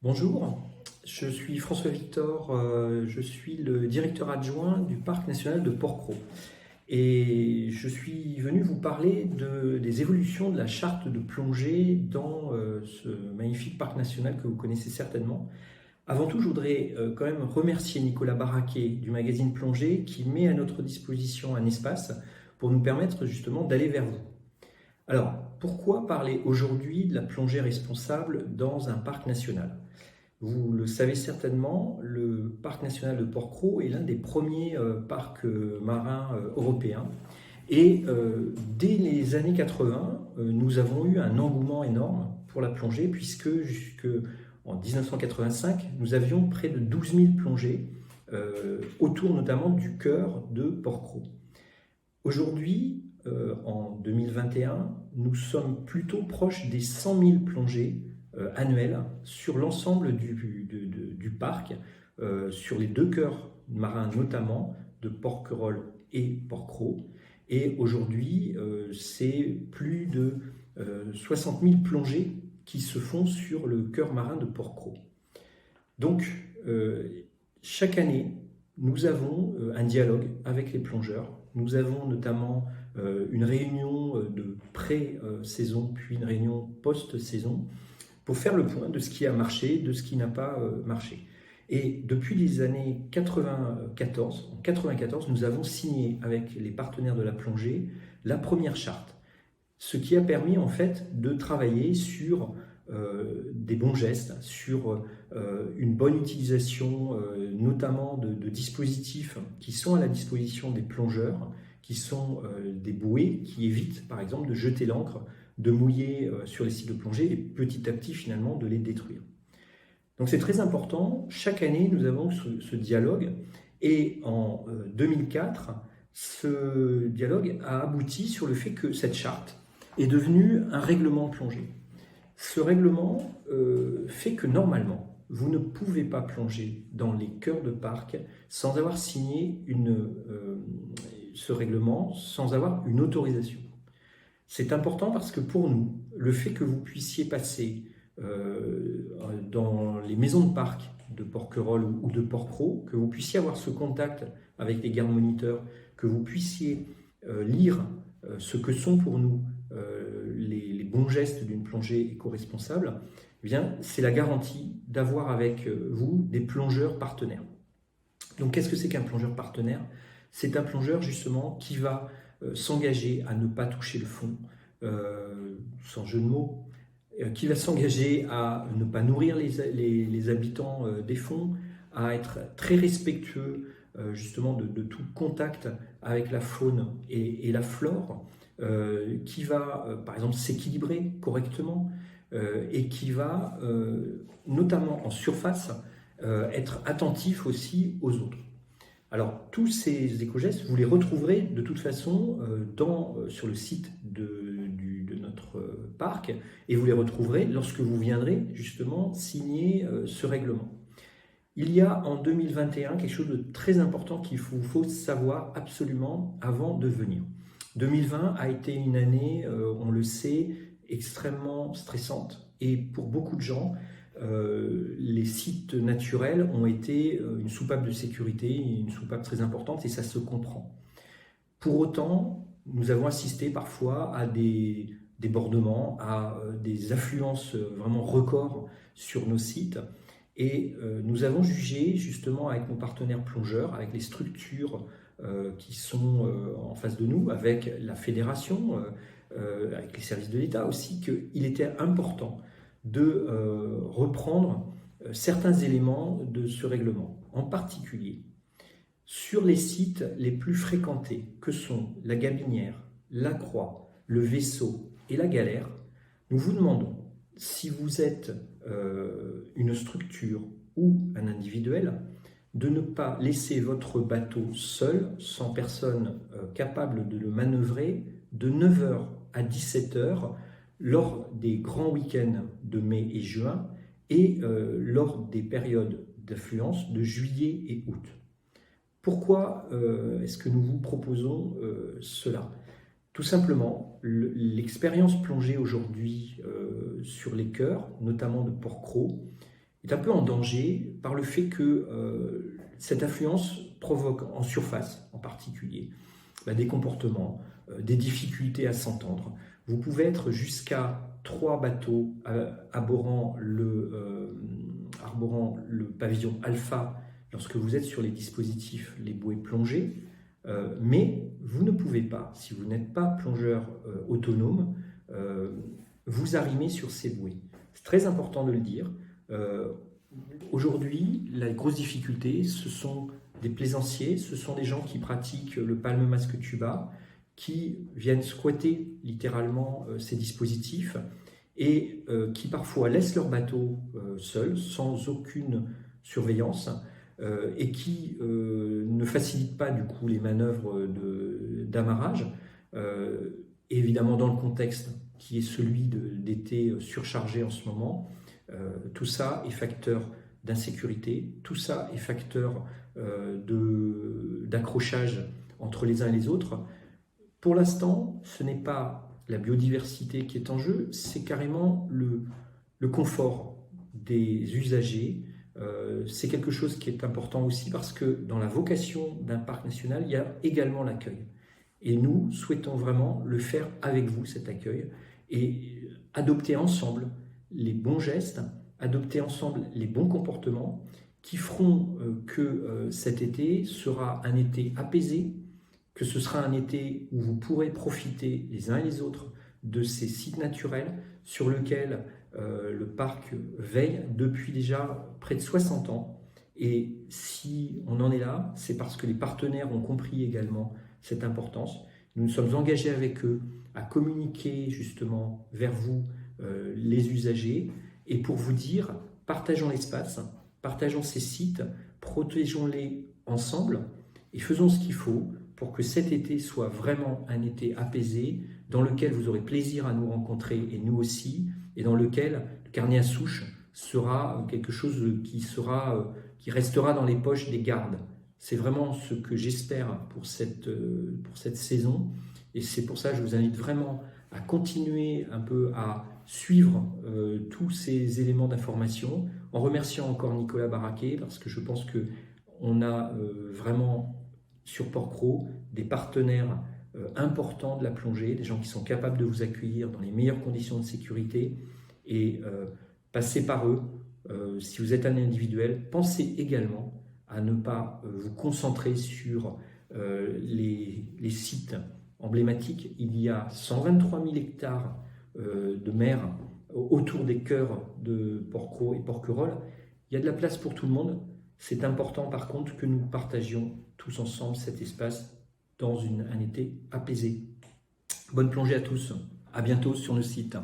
Bonjour, je suis François Victor, je suis le directeur adjoint du Parc national de Porquerolles et je suis venu vous parler des évolutions de la charte de plongée dans ce magnifique parc national que vous connaissez certainement. Avant tout, je voudrais quand même remercier Nicolas Barraquet du magazine Plongée qui met à notre disposition un espace pour nous permettre justement d'aller vers vous. Alors, pourquoi parler aujourd'hui de la plongée responsable dans un parc national ? Vous le savez certainement, le parc national de Porquerolles est l'un des premiers parcs marins européens. Et dès les années 80, nous avons eu un engouement énorme pour la plongée, puisque jusqu'en 1985, nous avions près de 12 000 plongées, autour notamment du cœur de Porquerolles. Aujourd'hui, en 2021, nous sommes plutôt proches des 100 000 plongées annuelles sur l'ensemble du parc, sur les deux cœurs marins notamment, de Porquerolles et Porquerolles. Et aujourd'hui, c'est plus de 60 000 plongées qui se font sur le cœur marin de Porquerolles. Donc, chaque année, nous avons un dialogue avec les plongeurs. Nous avons notamment une réunion de pré-saison, puis une réunion post-saison, pour faire le point de ce qui a marché, de ce qui n'a pas marché. Et depuis les années 94, en 94, nous avons signé avec les partenaires de la plongée la première charte, ce qui a permis en fait de travailler sur des bons gestes, sur une bonne utilisation notamment de dispositifs qui sont à la disposition des plongeurs, qui sont des bouées qui évitent par exemple de jeter l'ancre, de mouiller sur les sites de plongée et petit à petit finalement de les détruire. Donc c'est très important, chaque année nous avons ce dialogue et en 2004, ce dialogue a abouti sur le fait que cette charte est devenue un règlement de plongée. Ce règlement fait que normalement, vous ne pouvez pas plonger dans les cœurs de parc sans avoir signé ce règlement, sans avoir une autorisation. C'est important parce que pour nous, le fait que vous puissiez passer dans les maisons de parc de Porquerolles ou de Porquerolles, que vous puissiez avoir ce contact avec les gardes moniteurs, que vous puissiez lire ce que sont pour nous les bons gestes d'une plongée éco-responsable, eh bien, c'est la garantie d'avoir avec vous des plongeurs partenaires. Donc, qu'est-ce que c'est qu'un plongeur partenaire ? C'est un plongeur justement qui va s'engager à ne pas toucher le fond, sans jeu de mots, qui va s'engager à ne pas nourrir les habitants des fonds, à être très respectueux justement de tout contact avec la faune et la flore, qui va par exemple s'équilibrer correctement et qui va notamment en surface être attentif aussi aux autres. Alors, tous ces éco-gestes, vous les retrouverez de toute façon sur le site de notre parc et vous les retrouverez lorsque vous viendrez justement signer ce règlement. Il y a en 2021 quelque chose de très important qu'il faut savoir absolument avant de venir. 2020 a été une année, on le sait, extrêmement stressante et pour beaucoup de gens, les sites naturels ont été une soupape de sécurité, une soupape très importante et ça se comprend. Pour autant, nous avons assisté parfois à des débordements, à des affluences vraiment records sur nos sites et nous avons jugé justement avec nos partenaires plongeurs, avec les structures qui sont en face de nous, avec la fédération, avec les services de l'État aussi, qu'il était important de reprendre certains éléments de ce règlement, en particulier sur les sites les plus fréquentés que sont la Gabinière, la Croix, le Vaisseau et la Galère. Nous vous demandons, si vous êtes une structure ou un individuel, de ne pas laisser votre bateau seul, sans personne capable de le manœuvrer, de 9h à 17h, lors des grands week-ends de mai et juin et lors des périodes d'affluence de juillet et août. Pourquoi est-ce que nous vous proposons cela ? Tout simplement, l'expérience plongée aujourd'hui sur les cœurs, notamment de Porquerolles, est un peu en danger par le fait que cette affluence provoque en surface en particulier des comportements, des difficultés à s'entendre. Vous pouvez être jusqu'à 3 bateaux arborant le pavillon alpha lorsque vous êtes sur les dispositifs, les bouées plongées, mais vous ne pouvez pas, si vous n'êtes pas plongeur autonome, vous arrimer sur ces bouées. C'est très important de le dire. Aujourd'hui, la grosse difficulté, ce sont des plaisanciers, ce sont des gens qui pratiquent le palme masque tuba, qui viennent squatter littéralement ces dispositifs et qui parfois laissent leur bateau seul, sans aucune surveillance, et qui ne facilitent pas du coup les manœuvres d'amarrage, évidemment dans le contexte qui est celui d'été surchargé en ce moment. Tout ça est facteur d'insécurité, tout ça est facteur d'accrochage entre les uns et les autres. Pour l'instant, ce n'est pas la biodiversité qui est en jeu, c'est carrément le confort des usagers. C'est quelque chose qui est important aussi parce que dans la vocation d'un parc national, il y a également l'accueil. Et nous souhaitons vraiment le faire avec vous, cet accueil, et adopter ensemble les bons gestes, adopter ensemble les bons comportements qui feront que cet été sera un été apaisé, que ce sera un été où vous pourrez profiter les uns et les autres de ces sites naturels sur lesquels le parc veille depuis déjà près de 60 ans. Et si on en est là, c'est parce que les partenaires ont compris également cette importance. Nous nous sommes engagés avec eux à communiquer justement vers vous, les usagers, et pour vous dire, partageons l'espace, partageons ces sites, protégeons-les ensemble et faisons ce qu'il faut pour que cet été soit vraiment un été apaisé, dans lequel vous aurez plaisir à nous rencontrer et nous aussi, et dans lequel le carnet à souche sera quelque chose qui restera dans les poches des gardes. C'est vraiment ce que j'espère pour cette saison, et c'est pour ça que je vous invite vraiment à continuer un peu à suivre tous ces éléments d'information, en remerciant encore Nicolas Baraquet, parce que je pense qu'on a vraiment sur Porquerolles des partenaires importants de la plongée, des gens qui sont capables de vous accueillir dans les meilleures conditions de sécurité, et passez par eux. Si vous êtes un individuel, pensez également à ne pas vous concentrer sur les sites emblématiques. Il y a 123 000 hectares de mer autour des cœurs de Porquerolles et Porquerolles. Il y a de la place pour tout le monde. C'est important par contre que nous partagions tous ensemble cet espace dans un été apaisé. Bonne plongée à tous. À bientôt sur nos sites.